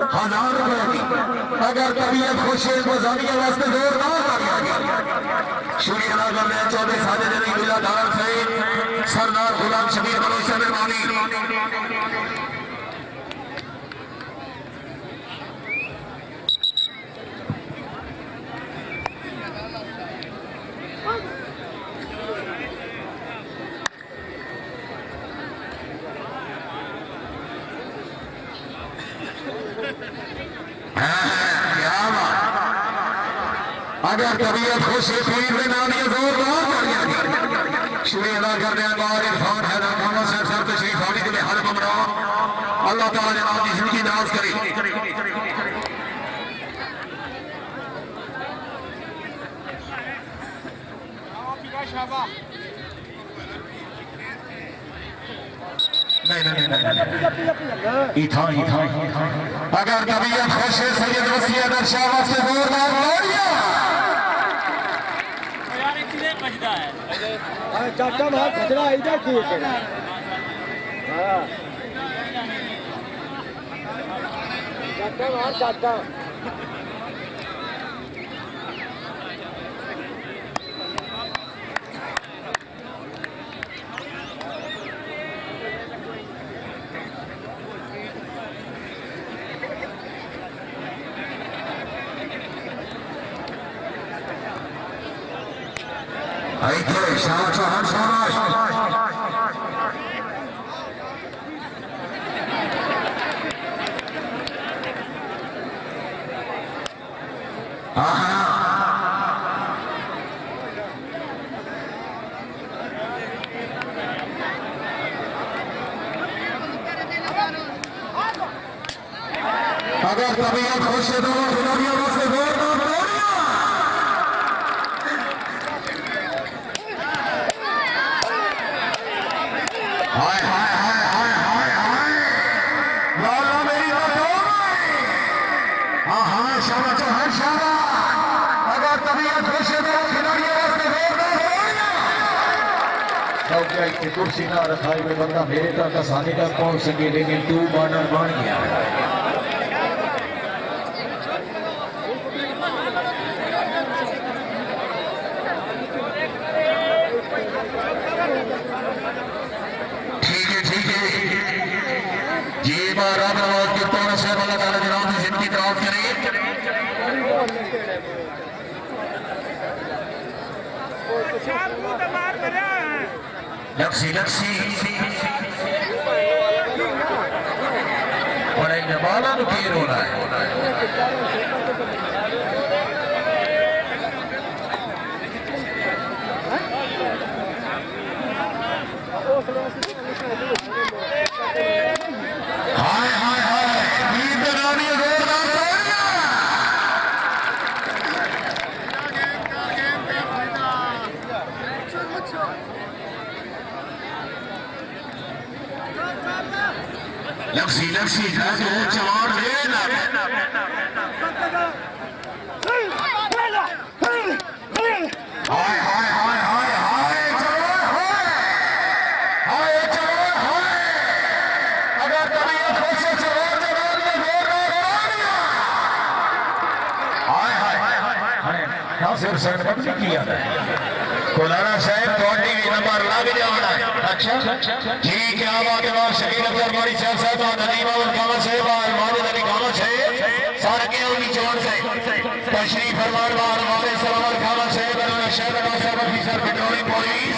1000 रुपए की। अगर तबीयत खुश है तो जानिए वास्ते जोरदार शुक्रिया अदा करते हैं। 24 साजे नहीं मिला दार से सरदार गुलाम शबीर भरोसे में मानी अगर तबीयत खुश है कोई भी नाम ये जोरदार शुक्रिया अदा करते हैं। बार इरफान है खाना साहब सर तशरीफ आने के लिए हर कमरा अल्लाह ताला ने आपकी जिंदगी नाज करी। नहीं नहीं नहीं अगर तबीयत खुश है सैयद वसी अदर शाबाश से जोरदार चाचा वहां खतरा इधर ठीक है। हाँ चाचा वहां चाचा अगर तबीयत खुश है तो खिलाड़ियों से जोरदार हाय हाय हाय हाय हाय हाय लाला मेरी हाँ हाँ शाबाश चौहान शाबाश। अगर तबीयत खुश है तो खिलाड़ियों से जोरदार कुर्सी ना रखाई में बंदा मेरे तक आसानी तक पहुंच सके लेकिन तू बॉर्डर बन गया है। ये बार आवाज के तौर से अल्लाह ताला जनाब की जिंदगी दराज करे। लक्सी लक्सी बड़े जबाला तो खेल हो रहा है। हाय हाय हाय नींद बनानी जोरदार लक्सी लक्सी जवान लेना हाय हाय हाय हाय हाय जवान हाय जवान हाय। अगर तबीयत खुश है जवान जवान में हाय हाय हाय नासिर सैन बंदी किया है कोलारा साहब थोड़ी भी नंबर ला भी जाना है। अच्छा ठीक है आप आगे बार शकील अख्तर मारी साहब नदीमा और कामा साहब मालिक अली कामा साहब सारे के उनकी जवान से तशरीफ फरमान बार हमारे सलामत कामा साहब शहर का सब ऑफिसर पेट्रोलिंग पुलिस